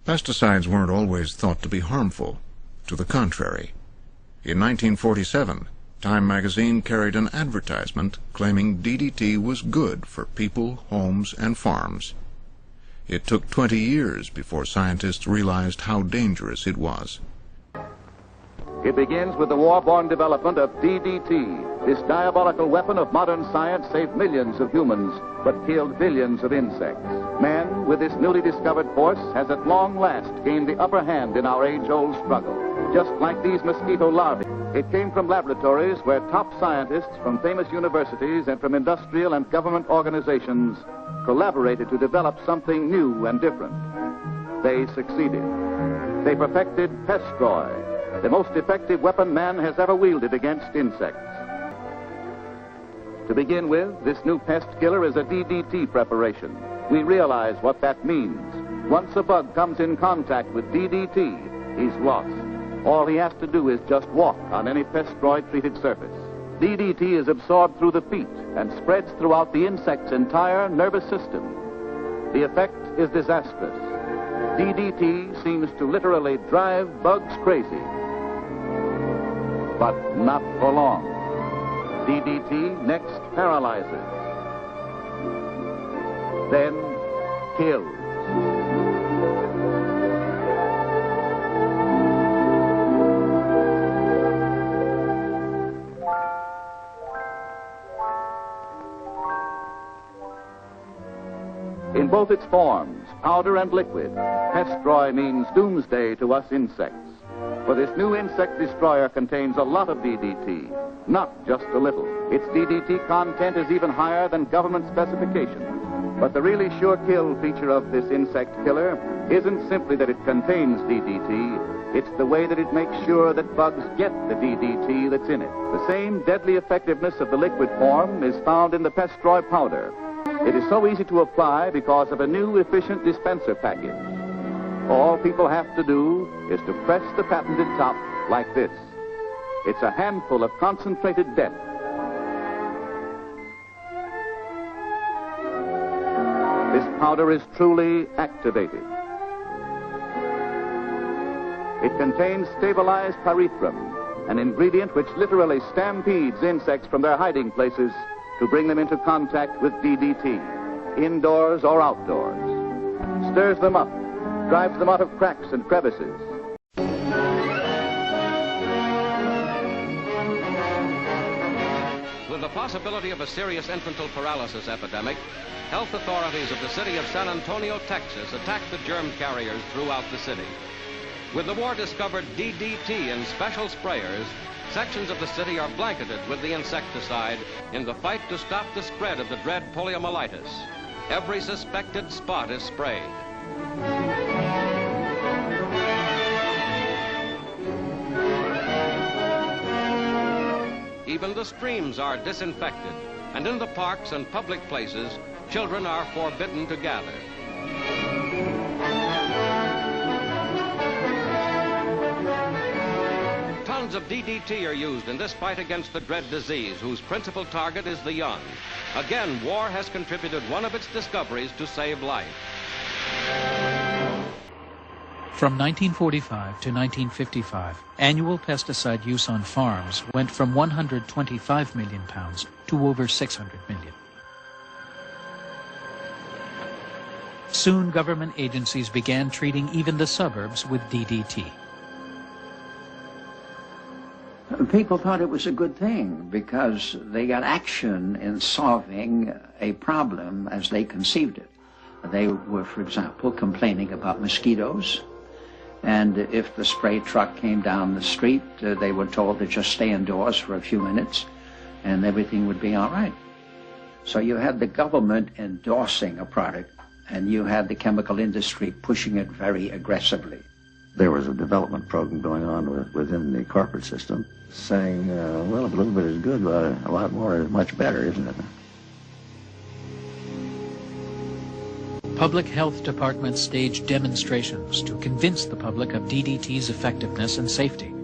Pesticides weren't always thought to be harmful. To the contrary. In 1947, Time magazine carried an advertisement claiming DDT was good for people, homes, and farms. It took 20 years before scientists realized how dangerous it was. It begins with the war-born development of DDT. This diabolical weapon of modern science saved millions of humans, but killed billions of insects. Man, with this newly discovered force, has at long last gained the upper hand in our age-old struggle. Just like these mosquito larvae, it came from laboratories where top scientists from famous universities and from industrial and government organizations collaborated to develop something new and different. They succeeded. They perfected Pestroy, the most effective weapon man has ever wielded against insects. To begin with, this new pest killer is a DDT preparation. We realize what that means. Once a bug comes in contact with DDT, he's lost. All he has to do is just walk on any Pestroy-treated surface. DDT is absorbed through the feet and spreads throughout the insect's entire nervous system. The effect is disastrous. DDT seems to literally drive bugs crazy. But not for long. DDT next paralyzes, then kills. In both its forms, powder and liquid, Pestroy means doomsday to us insects. For this new insect destroyer contains a lot of DDT, not just a little. Its DDT content is even higher than government specifications. But the really sure kill feature of this insect killer isn't simply that it contains DDT, it's the way that it makes sure that bugs get the DDT that's in it. The same deadly effectiveness of the liquid form is found in the Pestroy powder. It is so easy to apply because of a new efficient dispenser package. All people have to do is to press the patented top like this. It's a handful of concentrated death. This powder is truly activated. It contains stabilized pyrethrum, an ingredient which literally stampedes insects from their hiding places to bring them into contact with DDT, indoors or outdoors. Stirs them up, drives them out of cracks and crevices. With the possibility of a serious infantile paralysis epidemic, health authorities of the city of San Antonio, Texas, attacked the germ carriers throughout the city. With the war-discovered DDT in special sprayers, sections of the city are blanketed with the insecticide in the fight to stop the spread of the dread poliomyelitis. Every suspected spot is sprayed. Even the streams are disinfected, and in the parks and public places, children are forbidden to gather. Tons of DDT are used in this fight against the dread disease, whose principal target is the young. Again, war has contributed one of its discoveries to save life. From 1945 to 1955, annual pesticide use on farms went from 125 million pounds to over 600 million. Soon, government agencies began treating even the suburbs with DDT. People thought it was a good thing because they got action in solving a problem as they conceived it. They were, for example, complaining about mosquitoes. And if the spray truck came down the street, they were told to just stay indoors for a few minutes and everything would be all right. So you had the government endorsing a product and you had the chemical industry pushing it very aggressively. There was a development program going on within the corporate system saying, well, if a little bit is good, but a lot more is much better, isn't it? Public health departments staged demonstrations to convince the public of DDT's effectiveness and safety.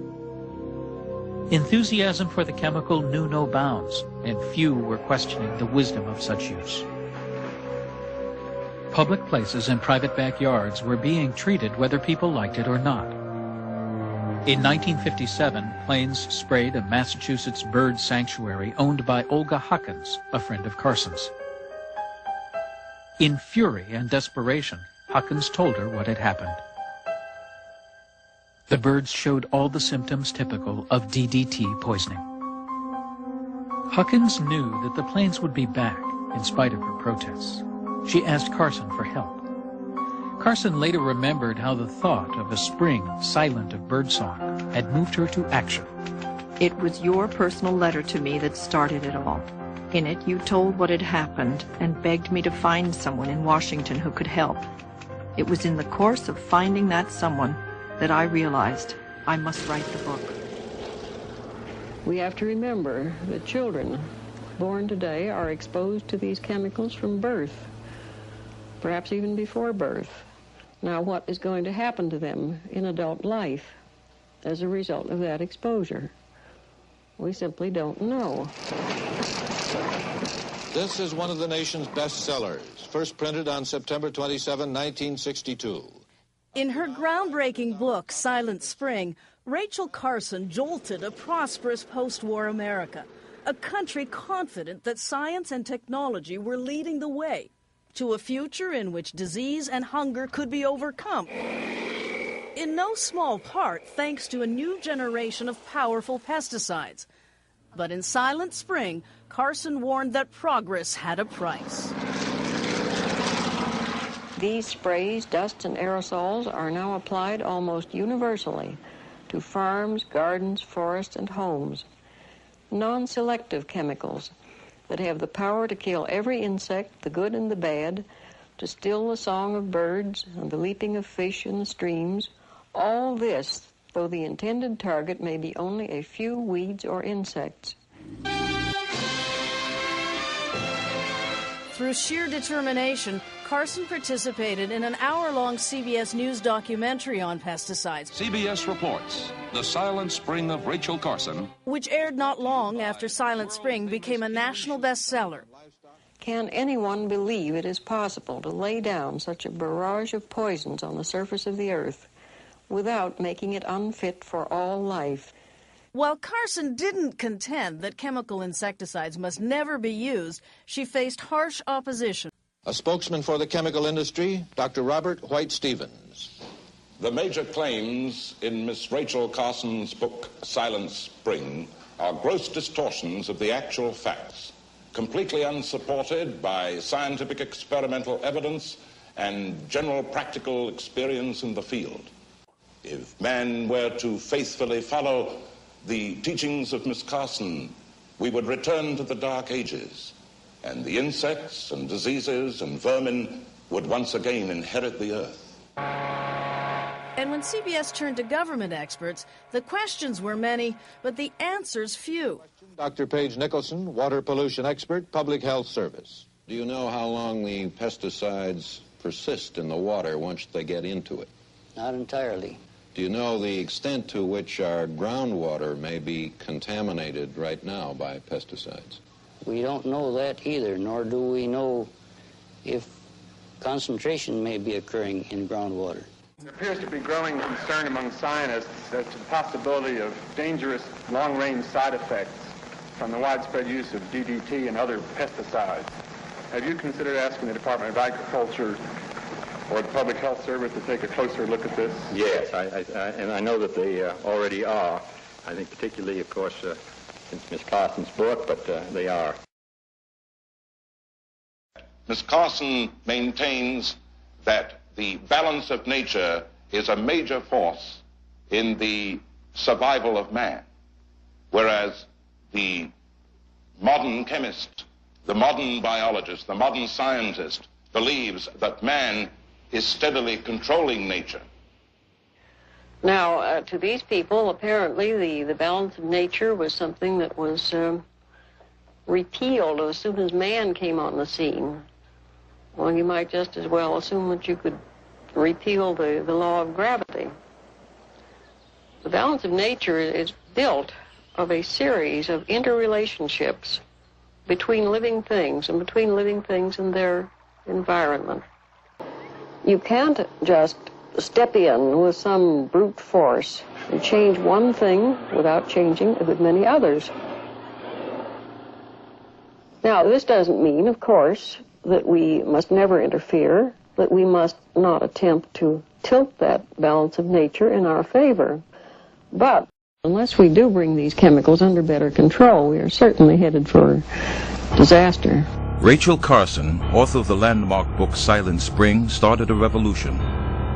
Enthusiasm for the chemical knew no bounds, and few were questioning the wisdom of such use. Public places and private backyards were being treated whether people liked it or not. In 1957, planes sprayed a Massachusetts bird sanctuary owned by Olga Huckins, a friend of Carson's. In fury and desperation, Huckins told her what had happened. The birds showed all the symptoms typical of DDT poisoning. Huckins knew that the planes would be back in spite of her protests. She asked Carson for help. Carson later remembered how the thought of a spring silent of birdsong had moved her to action. It was your personal letter to me that started it all. In it, you told what had happened and begged me to find someone in Washington who could help. It was in the course of finding that someone that I realized I must write the book. We have to remember that children born today are exposed to these chemicals from birth, perhaps even before birth. Now, what is going to happen to them in adult life as a result of that exposure? We simply don't know. This is one of the nation's best sellers, first printed on September 27, 1962. In her groundbreaking book, Silent Spring, Rachel Carson jolted a prosperous post-war America, a country confident that science and technology were leading the way to a future in which disease and hunger could be overcome. In no small part thanks to a new generation of powerful pesticides. But in Silent Spring, Carson warned that progress had a price. These sprays, dust, and aerosols are now applied almost universally to farms, gardens, forests, and homes. Non-selective chemicals that have the power to kill every insect, the good and the bad, to still the song of birds and the leaping of fish in the streams. All this, though the intended target may be only a few weeds or insects. Through sheer determination, Carson participated in an hour-long CBS News documentary on pesticides. CBS reports The Silent Spring of Rachel Carson, which aired not long after Silent Spring became a national bestseller. Can anyone believe it is possible to lay down such a barrage of poisons on the surface of the earth without making it unfit for all life? While Carson didn't contend that chemical insecticides must never be used, she faced harsh opposition. A spokesman for the chemical industry, Dr. Robert White Stevens. The major claims in Miss Rachel Carson's book, Silent Spring, are gross distortions of the actual facts, completely unsupported by scientific experimental evidence and general practical experience in the field. If man were to faithfully follow the teachings of Miss Carson, we would return to the Dark Ages, and the insects and diseases and vermin would once again inherit the earth. And when CBS turned to government experts, the questions were many, but the answers few. Dr. Paige Nicholson, water pollution expert, Public Health Service. Do you know how long the pesticides persist in the water once they get into it? Not entirely. Do you know the extent to which our groundwater may be contaminated right now by pesticides? We don't know that either, nor do we know if concentration may be occurring in groundwater. There appears to be growing concern among scientists as to the possibility of dangerous long-range side effects from the widespread use of DDT and other pesticides. Have you considered asking the Department of Agriculture or the Public Health Service to take a closer look at this? Yes, and I know that they already are. I think particularly, of course, since Miss Carson's book, but they are. Miss Carson maintains that the balance of nature is a major force in the survival of man, whereas the modern chemist, the modern biologist, the modern scientist believes that man is steadily controlling nature. Now, to these people, apparently the balance of nature was something that was repealed as soon as man came on the scene. Well, you might just as well assume that you could repeal the law of gravity. The balance of nature is built of a series of interrelationships between living things and between living things and their environment. You can't just step in with some brute force and change one thing without changing a good many others. Now, this doesn't mean, of course, that we must never interfere, that we must not attempt to tilt that balance of nature in our favor. But unless we do bring these chemicals under better control, we are certainly headed for disaster. Rachel Carson, author of the landmark book Silent Spring, started a revolution.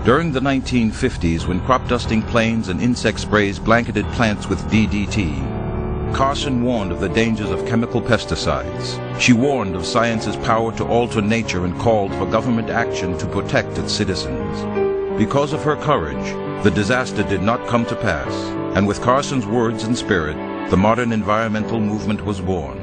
During the 1950s, when crop dusting planes and insect sprays blanketed plants with DDT, Carson warned of the dangers of chemical pesticides. She warned of science's power to alter nature and called for government action to protect its citizens. Because of her courage, the disaster did not come to pass, and with Carson's words and spirit, the modern environmental movement was born.